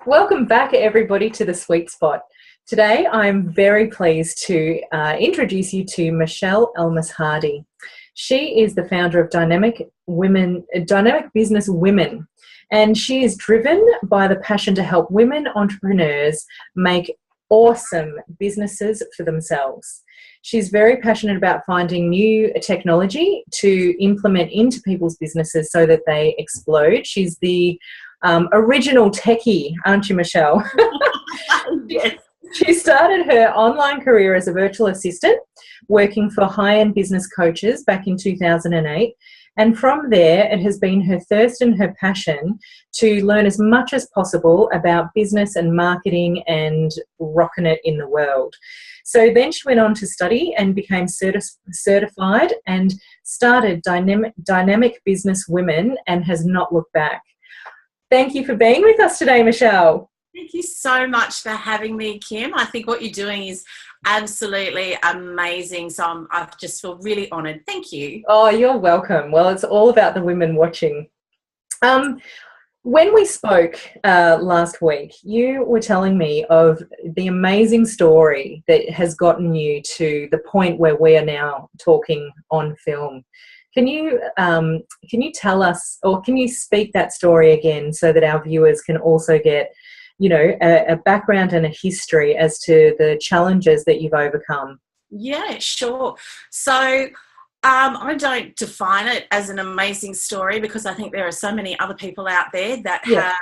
Welcome back, everybody, to the Sweet Spot. Today, I'm very pleased to introduce you to Michele Elmas Hardy. She is the founder of Dynamic Business Women, and she is driven by the passion to help women entrepreneurs make awesome businesses for themselves. She's very passionate about finding new technology to implement into people's businesses so that they explode. She's the original techie, aren't you, Michele? Yes. She started her online career as a virtual assistant, working for high-end business coaches back in 2008. And from there, it has been her thirst and her passion to learn as much as possible about business and marketing and rocking it in the world. So then she went on to study and became certified and started Dynamic Business Women and has not looked back. Thank you for being with us today, Michele. Thank you so much for having me, Kim. I think what you're doing is absolutely amazing. So I just feel really honoured. Thank you. Oh, you're welcome. Well, it's all about the women watching. When we spoke last week, you were telling me of the amazing story that has gotten you to the point where we are now talking on film. Can you tell us, or can you speak that story again so that our viewers can also get, a background and a history as to the challenges that you've overcome? Yeah, sure. So I don't define it as an amazing story because I think there are so many other people out there that have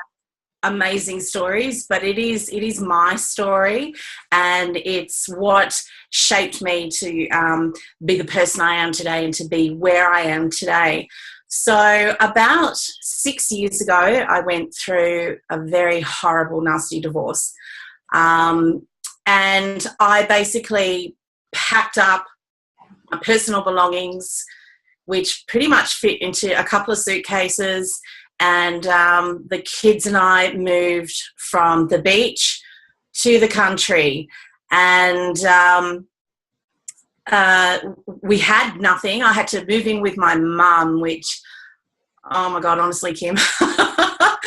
amazing stories, but it is my story, and it's what shaped me to be the person I am today and to be where I am today. So about 6 years ago, I went through a very horrible, nasty divorce, and I basically packed up my personal belongings, which pretty much fit into a couple of suitcases. And the kids and I moved from the beach to the country, and we had nothing. I had to move in with my mum, which, oh my God, honestly, Kim, I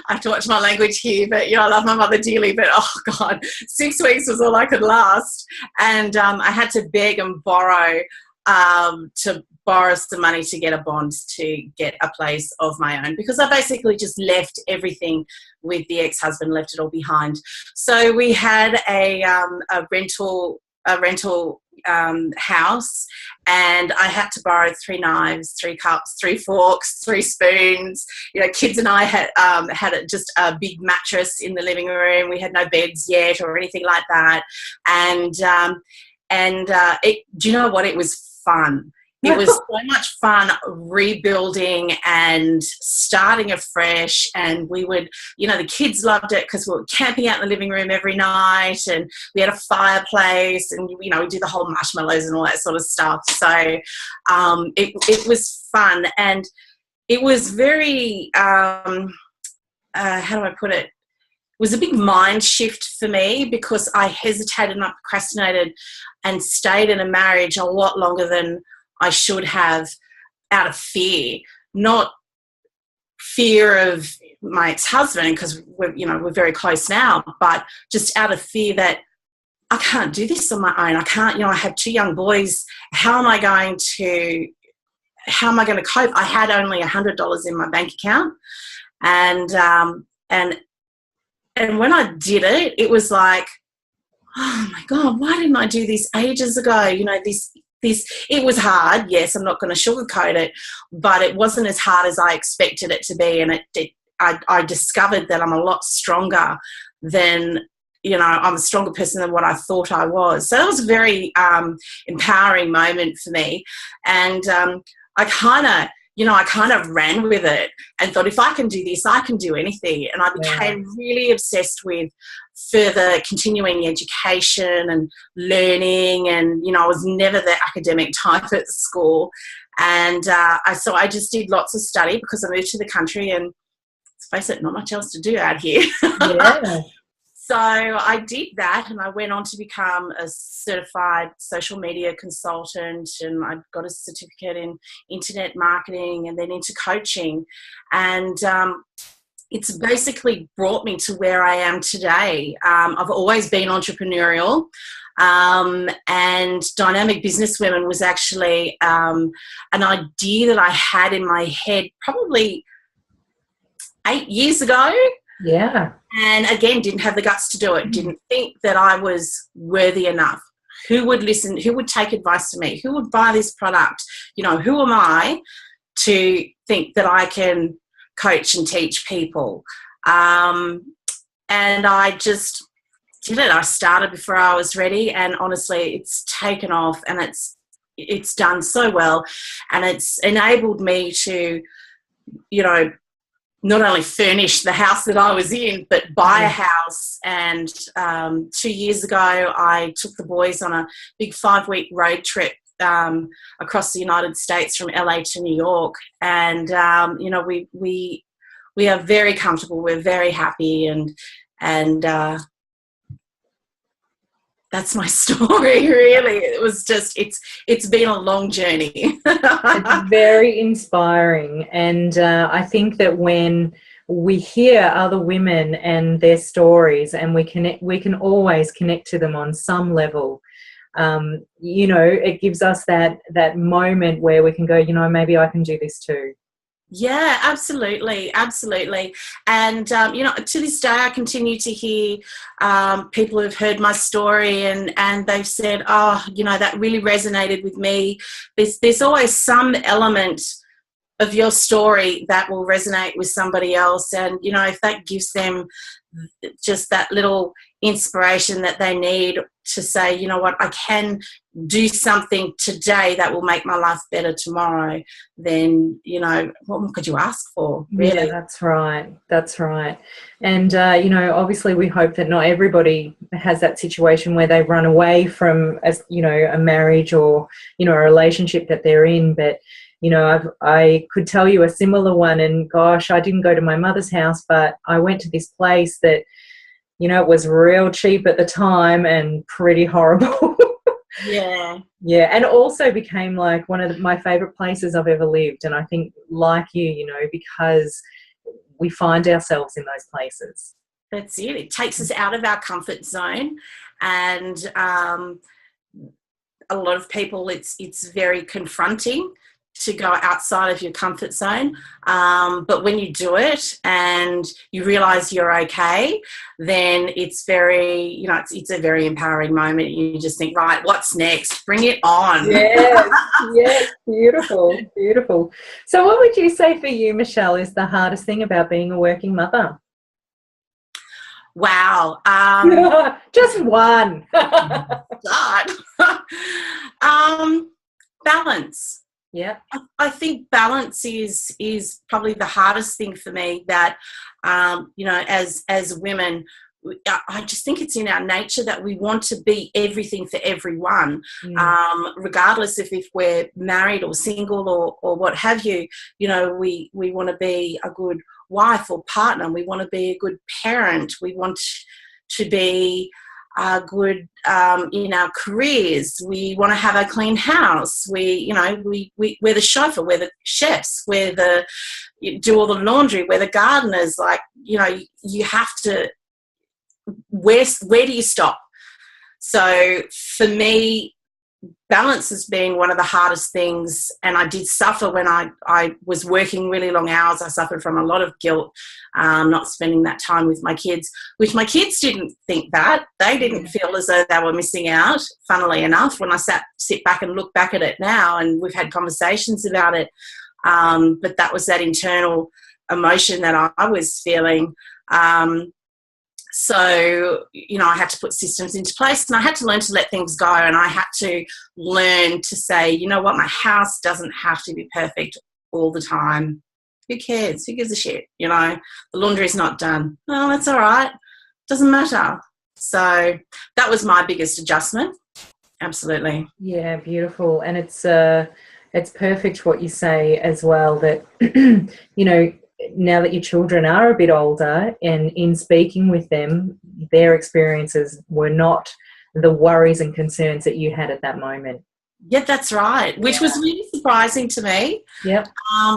have to watch my language here, but I love my mother dearly, but oh God, 6 weeks was all I could last. And I had to beg and borrow some money to get a bond to get a place of my own, because I basically just left everything with the ex-husband, left it all behind. So we had a rental house, and I had to borrow 3 knives, 3 cups, 3 forks, 3 spoons. Kids and I had just a big mattress in the living room. We had no beds yet or anything like that. And do you know what? It was fun. It was so much fun rebuilding and starting afresh. And we would, the kids loved it because we were camping out in the living room every night, and we had a fireplace, and, we do the whole marshmallows and all that sort of stuff. So it was fun. And it was very, how do I put it? It was a big mind shift for me, because I hesitated and I procrastinated and stayed in a marriage a lot longer than I should have, out of fear, not fear of my ex-husband, because we're very close now, but just out of fear that I can't do this on my own. I can't, I have 2 young boys. How am I going to cope? I had only $100 in my bank account, and when I did it, it was like, oh my God, why didn't I do this ages ago? It was hard. Yes, I'm not going to sugarcoat it, but it wasn't as hard as I expected it to be. And I discovered that I'm a lot stronger than, I'm a stronger person than what I thought I was. So that was a very empowering moment for me. And I kind of ran with it and thought, if I can do this, I can do anything. And I became really obsessed with further continuing education and learning. And, I was never the academic type at school. And so I just did lots of study, because I moved to the country, and let's face it, not much else to do out here. Yeah. So I did that, and I went on to become a certified social media consultant, and I got a certificate in internet marketing, and then into coaching. And it's basically brought me to where I am today. I've always been entrepreneurial, and Dynamic Businesswomen was actually an idea that I had in my head probably 8 years ago. Yeah. And again, didn't have the guts to do it, didn't think that I was worthy enough. Who would listen? Who would take advice from me? Who would buy this product? You know, who am I to think that I can coach and teach people? And I just did it. I started before I was ready, and honestly, it's taken off, and it's done so well, and it's enabled me to, you know, not only furnish the house that I was in, but buy a house. And 2 years ago, I took the boys on a big 5-week road trip across the United States from LA to New York. And, you know, we are very comfortable. We're very happy. And that's my story, really. It was just, it's been a long journey. It's very inspiring. And I think that when we hear other women and their stories, and we can always connect to them on some level, you know, it gives us that moment where we can go, you know, maybe I can do this too. Yeah, absolutely, absolutely. And, you know, to this day, I continue to hear people who've heard my story and they've said, oh, you know, that really resonated with me. There's always some element of your story that will resonate with somebody else. And, you know, if that gives them just that little inspiration that they need to say, you know what, I can do something today that will make my life better tomorrow, then, you know, what more could you ask for, really? Yeah, that's right. That's right. And, you know, obviously we hope that not everybody has that situation where they run away from, you know, a marriage or, you know, a relationship that they're in. But, you know, I could tell you a similar one, and gosh, I didn't go to my mother's house, but I went to this place that, you know, it was real cheap at the time and pretty horrible. Yeah. Yeah, and also became like one of my favourite places I've ever lived. And I think, like you know, because we find ourselves in those places. That's it. It takes us out of our comfort zone, and a lot of people, it's very confronting to go outside of your comfort zone. But when you do it and you realise you're okay, then it's very, you know, it's a very empowering moment. You just think, right, what's next? Bring it on. Yes, yes, beautiful, beautiful. So what would you say for you, Michele, is the hardest thing about being a working mother? Wow. Just one. God. Balance. Yeah. I think balance is probably the hardest thing for me, that, you know, as women, I just think it's in our nature that we want to be everything for everyone, regardless if we're married or single or what have you. You know, we want to be a good wife or partner. We want to be a good parent. We want to be good in our careers. We want to have a clean house. We're the chauffeur, we're the chefs, you do all the laundry, we're the gardeners. Like, you know, you have to, where do you stop? So for me, balance has been one of the hardest things, and I did suffer when I was working really long hours. I suffered from a lot of guilt, not spending that time with my kids, which my kids didn't think that. They didn't feel as though they were missing out, funnily enough, when I sit back and look back at it now, and we've had conversations about it. But that was that internal emotion that I was feeling. So, you know, I had to put systems into place, and I had to learn to let things go, and I had to learn to say, you know what, my house doesn't have to be perfect all the time. Who cares? Who gives a shit? You know, the laundry's not done. Oh, that's all right. Doesn't matter. So that was my biggest adjustment. Absolutely. Yeah, beautiful. And it's perfect what you say as well, that, you know, now that your children are a bit older, and in speaking with them, their experiences were not the worries and concerns that you had at that moment. Yeah, that's right, which was really surprising to me. Yep.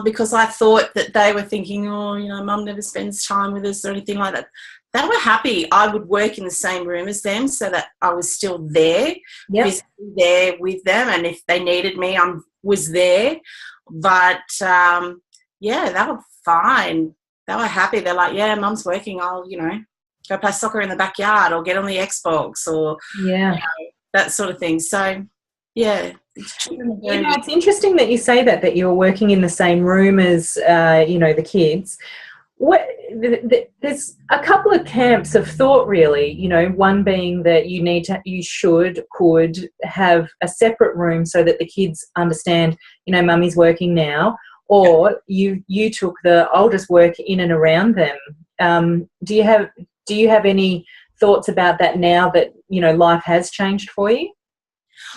Because I thought that they were thinking, oh, mum never spends time with us or anything like that. They were happy I would work in the same room as them so that I was still there, Yep. physically there with them, and if they needed me, I was there. But, yeah, they were fine. They were happy. They're like, yeah, mum's working. I'll, go play soccer in the backyard or get on the Xbox or that sort of thing. So, yeah. It's interesting that you say that you're working in the same room as, the kids. There's a couple of camps of thought, really. One being that could have a separate room so that the kids understand, mummy's working now, or you took I'll just work in and around them. Do you have any thoughts about that now that life has changed for you?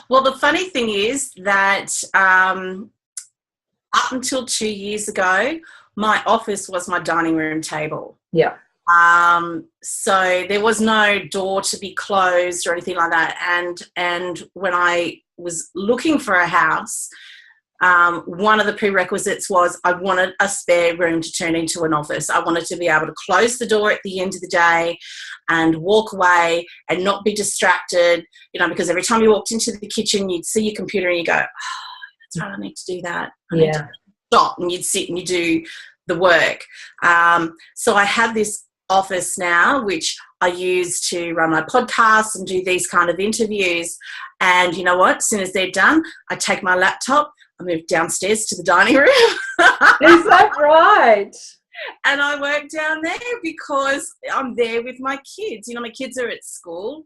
Well, the funny thing is that up until 2 years ago, my office was my dining room table. Yeah. So there was no door to be closed or anything like that. And when I was looking for a house, one of the prerequisites was I wanted a spare room to turn into an office. I wanted to be able to close the door at the end of the day and walk away and not be distracted, because every time you walked into the kitchen, you'd see your computer and you go, oh, that's right, I need to do that. I need to stop, and you'd sit and you do the work. So I have this office now, which I use to run my podcast and do these kind of interviews. And you know what? As soon as they're done, I take my laptop, I move downstairs to the dining room. Is that right? And I work down there because I'm there with my kids. My kids are at school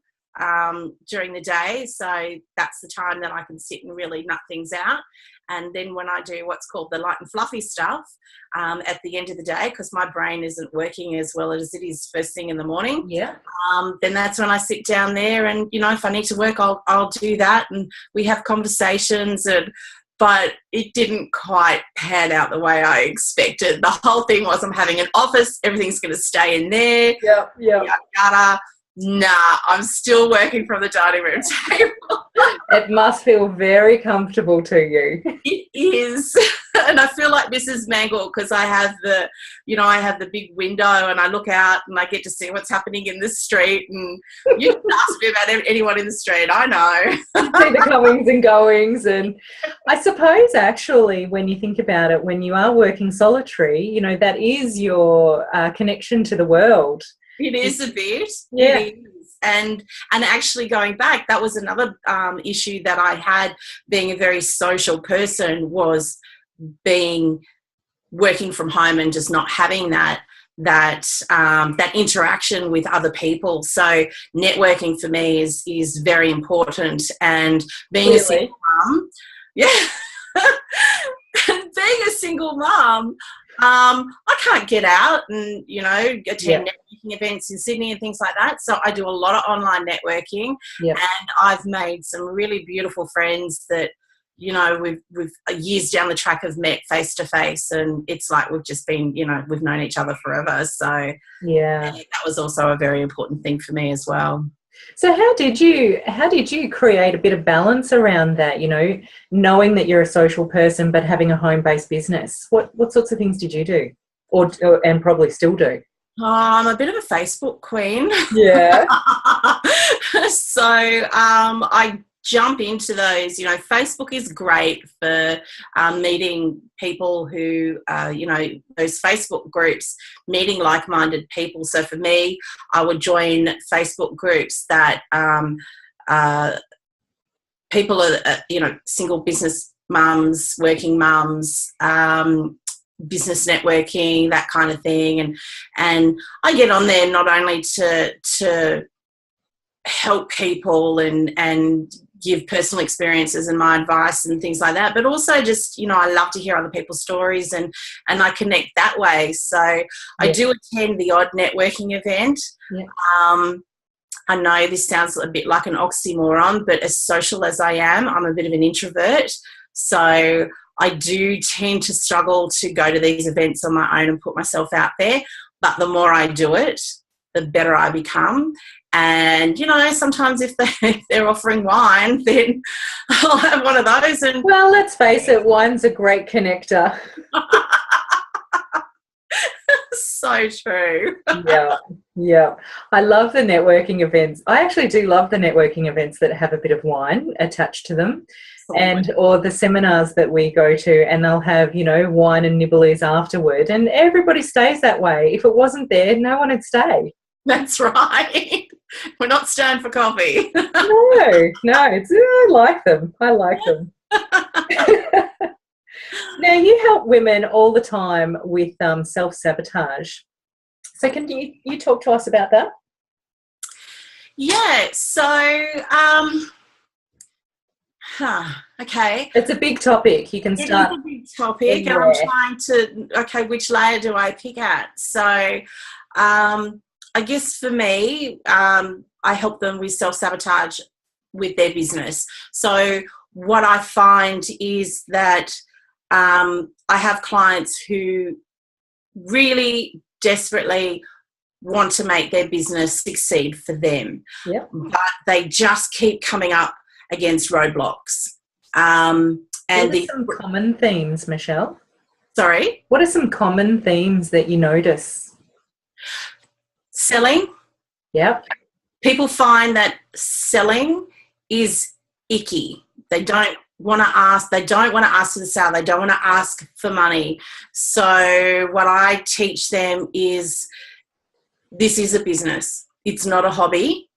during the day, so that's the time that I can sit and really nut things out. And then when I do what's called the light and fluffy stuff at the end of the day, because my brain isn't working as well as it is first thing in the morning, then that's when I sit down there and, if I need to work, I'll do that. And we have conversations, but it didn't quite pan out the way I expected. The whole thing was I'm having an office, everything's going to stay in there. Yada. Nah, I'm still working from the dining room table. It must feel very comfortable to you. It is. And I feel like Mrs. Mangle because I have the big window and I look out and I get to see what's happening in the street, and you can ask me about anyone in the street. I know. You see the comings and goings. And I suppose actually when you think about it, when you are working solitary, that is your connection to the world. It is a bit. Yeah. It is. And actually going back, that was another issue that I had being a very social person, was working from home and just not having that interaction with other people. So networking for me is very important. And being a single mum, being a single mum, I can't get out and, attend networking events in Sydney and things like that. So I do a lot of online networking, and I've made some really beautiful friends that, we've years down the track have met face to face, and it's like we've just been, we've known each other forever. So that was also a very important thing for me as well. So how did you create a bit of balance around that, knowing that you're a social person but having a home-based business? What sorts of things did you do and probably still do? I'm a bit of a Facebook queen. Yeah. So I jump into those. Facebook is great for meeting people who, those Facebook groups, meeting like-minded people. So for me, I would join Facebook groups that people are, single business mums, working mums, business networking, that kind of thing. And I get on there not only to help people and give personal experiences and my advice and things like that, but also just, I love to hear other people's stories and I connect that way. So I do attend the odd networking event. I know this sounds a bit like an oxymoron, but as social as I am, I'm a bit of an introvert. So I do tend to struggle to go to these events on my own and put myself out there. But the more I do it, the better I become. And, you know, sometimes if they're offering wine, then I'll have one of those. And well, let's face it, wine's a great connector. So true. Yeah. I love the networking events. I actually do love the networking events that have a bit of wine attached to them. And or the seminars that we go to, and they'll have, you know, wine and nibblies afterward, and everybody stays that way. If it wasn't there, no one would stay. That's right. We're not staying for coffee. No, I like them. Now, you help women all the time with self-sabotage. So can you talk to us about that? Yeah, so, okay. It's a big topic. You can start. It is a big topic, and I'm trying to, which layer do I pick at? So, I guess for me, I help them with self-sabotage with their business. So what I find is that I have clients who really desperately want to make their business succeed for them, but they just keep coming up against roadblocks. And what are some common themes, Michelle? Sorry? What are some common themes that you notice? Selling. Yep. People find that selling is icky. They don't want to ask for the sale. They don't want to ask for money. So what I teach them is this is a business. It's not a hobby,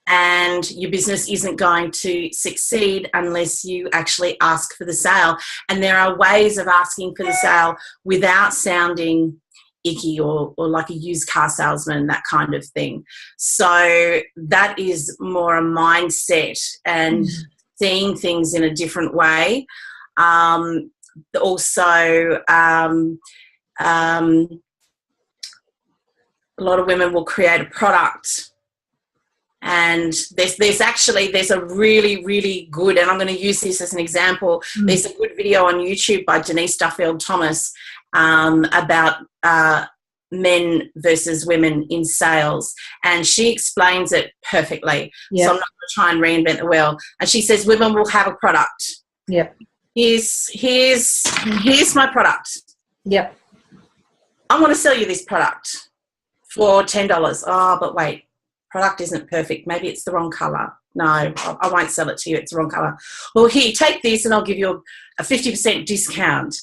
and your business isn't going to succeed unless you actually ask for the sale. And there are ways of asking for the sale without sounding icky or like a used car salesman, that kind of thing. So that is more a mindset and seeing things in a different way. Also, a lot of women will create a product, and there's a really, really good, and I'm going to use this as an example. There's a good video on YouTube by Denise Duffield Thomas about men versus women in sales, and she explains it perfectly. So I'm not going to try and reinvent the wheel. And she says women will have a product. Here's my product. I want to sell you this product for $10. Oh, but wait, product isn't perfect. Maybe it's the wrong color. No, I won't sell it to you. It's the wrong color. Well, here, take this and I'll give you a 50% discount.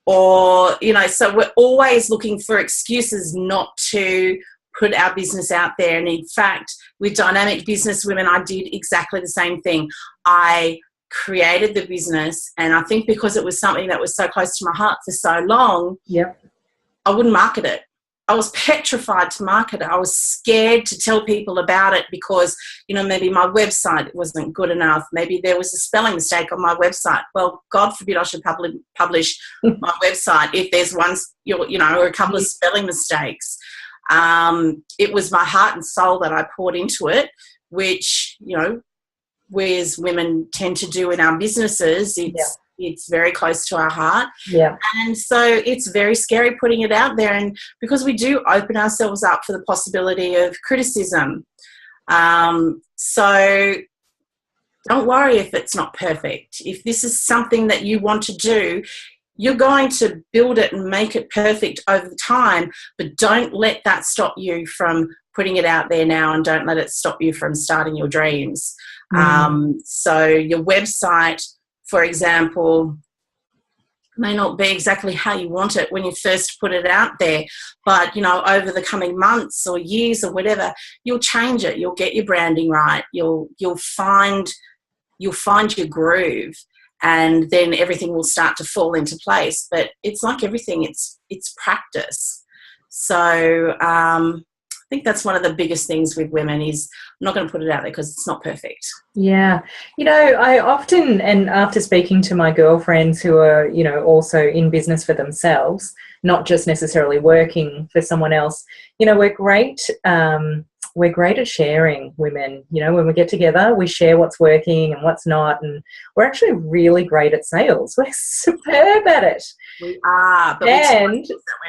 Or, you know, so we're always looking for excuses not to put our business out there. And in fact, with Dynamic Business Women, I did exactly the same thing. I created the business, and I think because it was something that was so close to my heart for so long, I wouldn't market it. I was petrified to market it. I was scared to tell people about it because, you know, maybe my website wasn't good enough. Maybe there was a spelling mistake on my website. Well, God forbid I should publish my website if there's one, you know, or a couple of spelling mistakes. It was my heart and soul that I poured into it, which, you know, we as women tend to do in our businesses. It's very close to our heart. And so it's very scary putting it out there, and because we do open ourselves up for the possibility of criticism. So don't worry if it's not perfect. If this is something that you want to do, you're going to build it and make it perfect over time, but don't let that stop you from putting it out there now, and don't let it stop you from starting your dreams. So your website, for example, may not be exactly how you want it when you first put it out there, but, you know, over the coming months or years or whatever, you'll change it. You'll get your branding right. You'll find your groove, and then everything will start to fall into place. But it's like everything, it's practice. So I think that's one of the biggest things with women is I'm not going to put it out there because it's not perfect. Yeah. You know, I often, and after speaking to my girlfriends who are, you know, also in business for themselves, not just necessarily working for someone else, you know, we're great at sharing, women. You know, when we get together, we share what's working and what's not, and we're actually really great at sales. We're superb at it. We are, but we're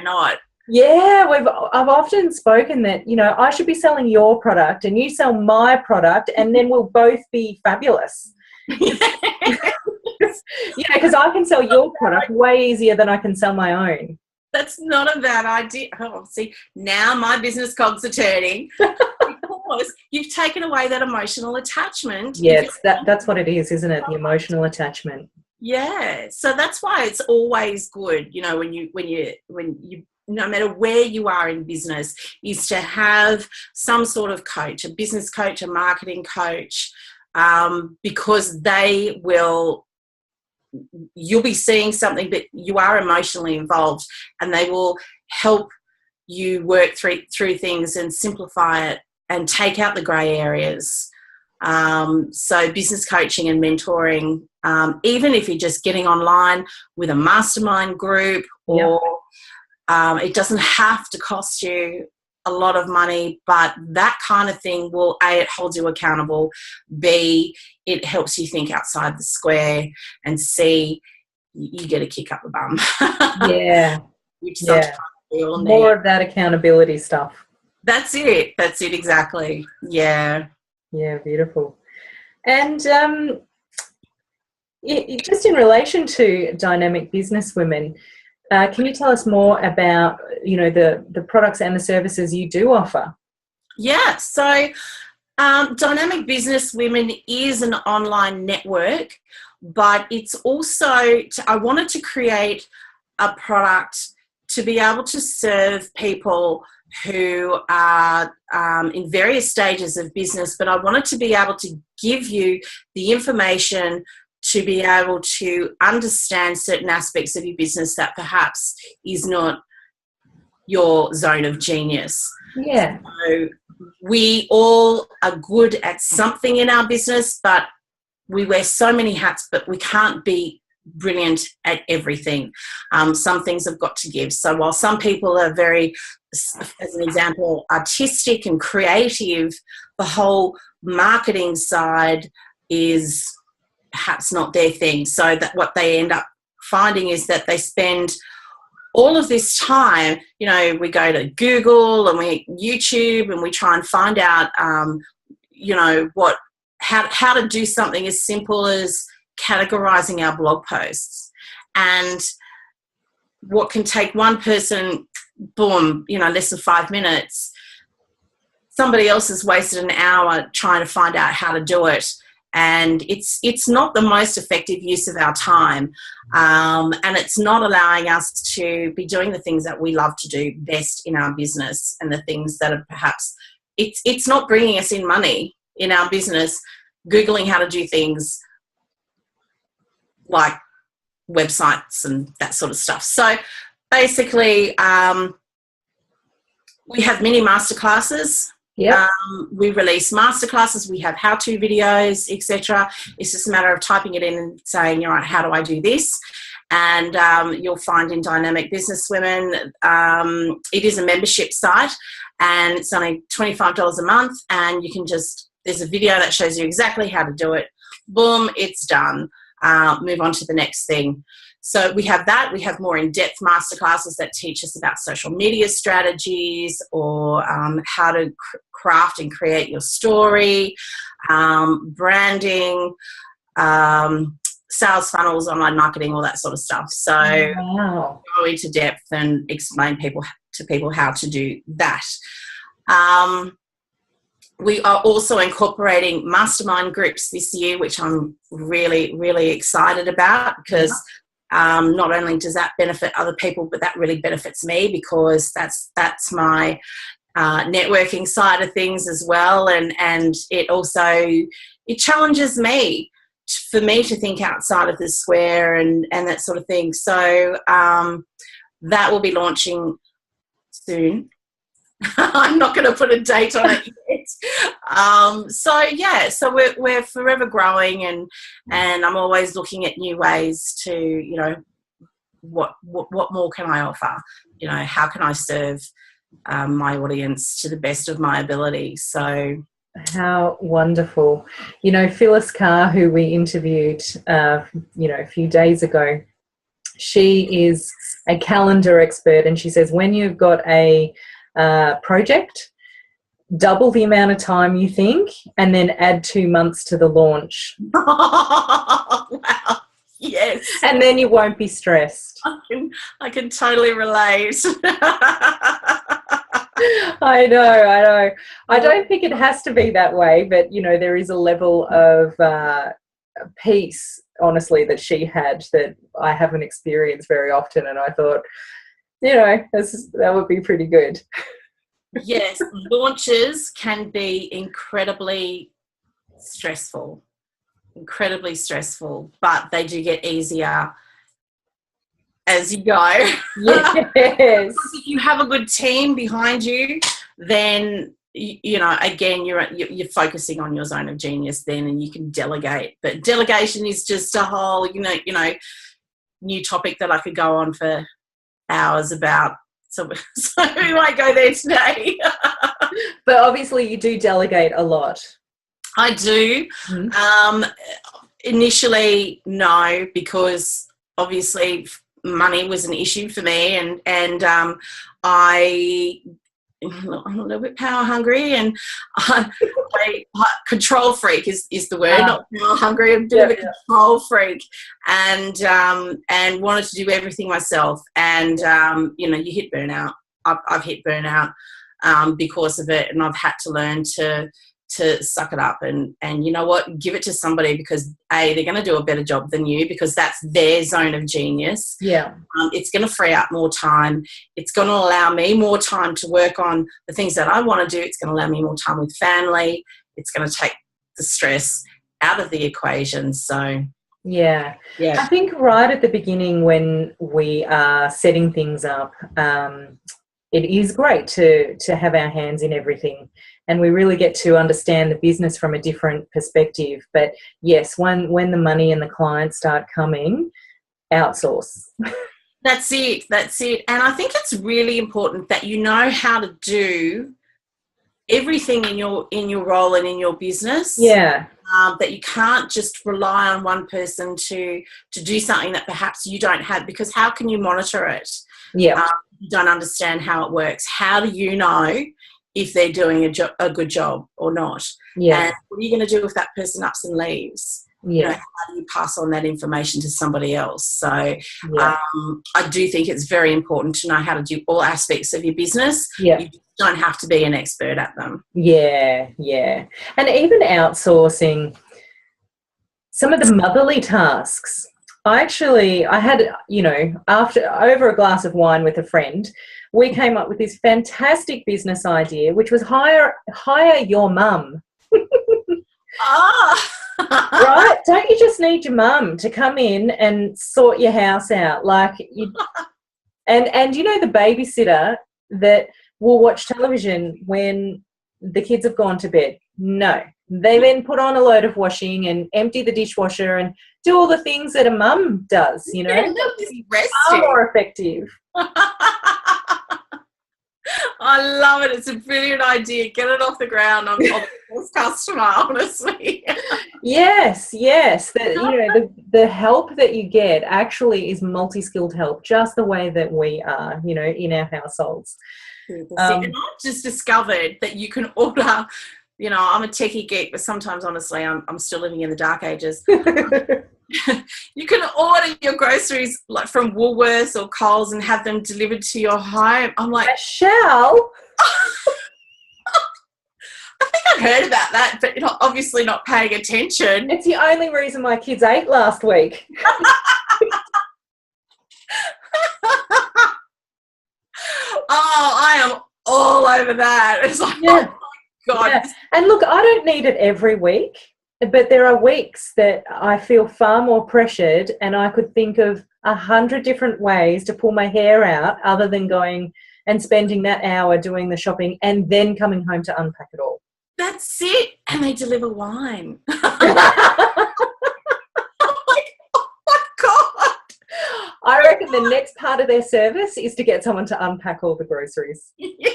not. Yeah, I've often spoken that, I should be selling your product and you sell my product and then we'll both be fabulous. Because I can sell your product way easier than I can sell my own. That's not a bad idea. Oh, see, now my business cogs are turning because you've taken away that emotional attachment. Yeah, that's what it is, isn't it? The emotional attachment. Yeah, so that's why it's always good, when you no matter where you are in business, is to have some sort of coach, a business coach, a marketing coach, because you'll be seeing something, but you are emotionally involved, and they will help you work through things and simplify it and take out the grey areas. So business coaching and mentoring, even if you're just getting online with a mastermind group, or it doesn't have to cost you a lot of money, but that kind of thing will, A, it holds you accountable, B, it helps you think outside the square, and C, you get a kick up the bum. Yeah. Which sometimes we all need. More of that accountability stuff. That's it exactly. Yeah. Yeah, beautiful. And just in relation to dynamic businesswomen, can you tell us more about, the products and the services you do offer? Yeah, so Dynamic Business Women is an online network, but it's also, I wanted to create a product to be able to serve people who are in various stages of business, but I wanted to be able to give you the information to be able to understand certain aspects of your business that perhaps is not your zone of genius. Yeah. So we all are good at something in our business, but we wear so many hats, but we can't be brilliant at everything. Some things have got to give. So while some people are very, as an example, artistic and creative, the whole marketing side is perhaps not their thing. So that what they end up finding is that they spend all of this time, we go to Google and YouTube and we try and find out, how to do something as simple as categorizing our blog posts. And what can take one person, boom, less than 5 minutes, somebody else has wasted an hour trying to find out how to do it. And it's not the most effective use of our time, and it's not allowing us to be doing the things that we love to do best in our business, and the things that are perhaps it's not bringing us in money in our business. Googling how to do things like websites and that sort of stuff. So basically, we have mini masterclasses. Yeah. We release masterclasses, we have how-to videos, etc. It's just a matter of typing it in and saying, all right, how do I do this? And you'll find in Dynamic Businesswomen, it is a membership site, and it's only $25 a month, and you can there's a video that shows you exactly how to do it. Boom, it's done. Move on to the next thing. So we have that. We have more in-depth masterclasses that teach us about social media strategies, or how to craft and create your story, branding, sales funnels, online marketing, all that sort of stuff. So wow. Go into depth and explain to people how to do that. We are also incorporating mastermind groups this year, which I'm really, really excited about, because not only does that benefit other people, but that really benefits me, because that's my networking side of things as well, and it also challenges me for me to think outside of the square and that sort of thing. So that will be launching soon. I'm not going to put a date on it yet. So we're forever growing, and I'm always looking at new ways to, what more can I offer? How can I serve my audience to the best of my ability? So how wonderful. Phyllis Carr, who we interviewed, a few days ago, She is a calendar expert, and she says when you've got a project, double the amount of time you think and then add 2 months to the launch. Wow. Yes. And then you won't be stressed. I can totally relate. I know. I don't think it has to be that way, but, you know, there is a level of peace, honestly, that she had that I haven't experienced very often. And I thought, you know, that would be pretty good. Yes, launches can be incredibly stressful, but they do get easier as you go. Yes. If you have a good team behind you, then you know, again, you're focusing on your zone of genius then, and you can delegate. But delegation is just a whole, you know, new topic that I could go on for hours about. So we won't go there today. But obviously you do delegate a lot. I do. Mm-hmm. Initially, no, because obviously money was an issue for me, and I'm a little bit power hungry, and I control freak is the word, not power hungry. I'm a bit of a control freak, and wanted to do everything myself. And you know, you hit burnout. I've hit burnout because of it, and I've had to learn to suck it up and you know what, give it to somebody, because they're going to do a better job than you, because that's their zone of genius. Yeah. It's going to free up more time. It's going to allow me more time to work on the things that I want to do. It's going to allow me more time with family. It's going to take the stress out of the equation. So yeah. I think right at the beginning when we are setting things up, it is great to have our hands in everything, and we really get to understand the business from a different perspective. But yes, when the money and the clients start coming, outsource. That's it. And I think it's really important that you know how to do everything in your role and in your business. Yeah. That you can't just rely on one person to do something that perhaps you don't have, because how can you monitor it? Yeah. You don't understand how it works. How do you know if they're doing a good job or not? Yeah. And what are you going to do if that person ups and leaves? Yeah. You know, how do you pass on that information to somebody else? So I do think it's very important to know how to do all aspects of your business. Yeah. You don't have to be an expert at them. Yeah. And even outsourcing some of the motherly tasks. I had, you know, over a glass of wine with a friend, we came up with this fantastic business idea, which was hire your mum. Right? Don't you just need your mum to come in and sort your house out? Like and you know, the babysitter that will watch television when the kids have gone to bed? No. They then put on a load of washing and empty the dishwasher and do all the things that a mum does, you know. Far more effective. I love it. It's a brilliant idea. Get it off the ground. I'm the first customer, honestly. Yes. That, you know, the help that you get actually is multi-skilled help, just the way that we are, you know, in our households. And I've just discovered that you can order. You know, I'm a techie geek, but sometimes, honestly, I'm still living in the dark ages. You can order your groceries like from Woolworths or Coles and have them delivered to your home. I'm like, I shall. I think I've heard about that, but you're obviously not paying attention. It's the only reason my kids ate last week. I am all over that. It's like, oh my God. Yeah. And look, I don't need it every week, but there are weeks that I feel far more pressured and I could think of 100 different ways to pull my hair out other than going and spending that hour doing the shopping and then coming home to unpack it all. That's it. And they deliver wine. I reckon the next part of their service is to get someone to unpack all the groceries. Yeah.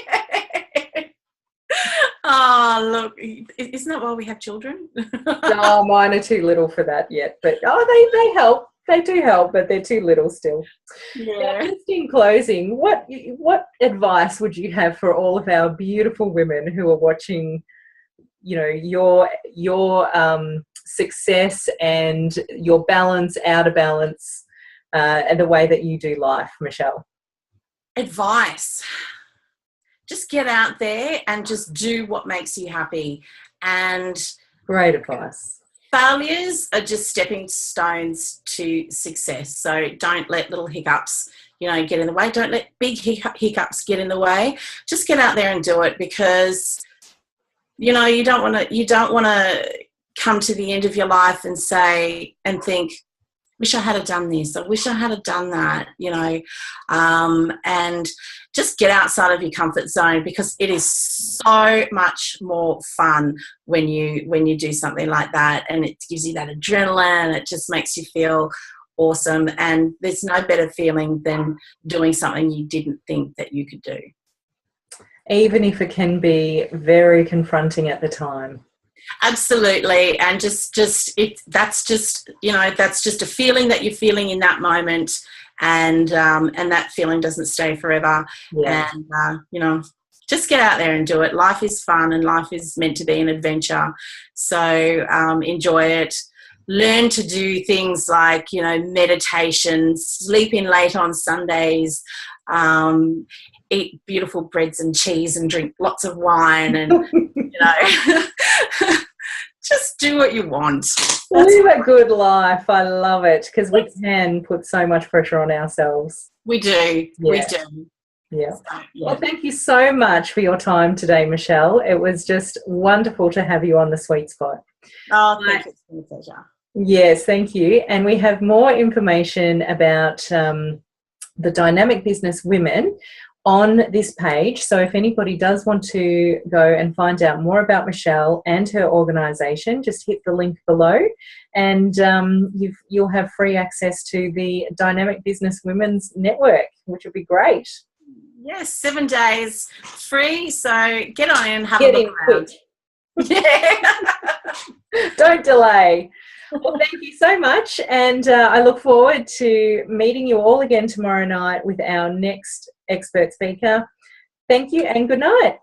Oh, look, isn't that why we have children? Oh, mine are too little for that yet, but they help. They do help, but they're too little still. Now, Yeah. just in closing, what advice would you have for all of our beautiful women who are watching, you know, your success and your balance, out of balance, and the way that you do life, Michele? Advice. Just get out there and just do what makes you happy. And Great advice. failures are just stepping stones to success. So don't let little hiccups, get in the way. Don't let big hiccups get in the way. Just get out there and do it, because you don't want to come to the end of your life and think, wish I had done this, I wish I had done that, and just get outside of your comfort zone, because it is so much more fun when you do something like that, and it gives you that adrenaline. It just makes you feel awesome, and there's no better feeling than doing something you didn't think that you could do. Even if it can be very confronting at the time. Absolutely. And that's just a feeling that you're feeling in that moment, and that feeling doesn't stay forever. Yeah. And just get out there and do it. Life is fun, and life is meant to be an adventure. So enjoy it. Learn to do things like, meditation, sleep in late on Sundays, eat beautiful breads and cheese, and drink lots of wine, and just do what you want. Live a good life. I love it, because we can put so much pressure on ourselves. We do. Yeah. We do. Yeah. So, yeah. Well, thank you so much for your time today, Michele. It was just wonderful to have you on the Sweet Spot. Oh, thank you. It's been a pleasure. Yes, thank you. And we have more information about the Dynamic Business Women on this page. So if anybody does want to go and find out more about Michele and her organisation, just hit the link below, and you'll have free access to the Dynamic Business Women's Network, which would be great. Yes, 7 days free. So get on in and have a look around. Yeah. Don't delay. Well, thank you so much, and I look forward to meeting you all again tomorrow night with our next expert speaker. Thank you and good night.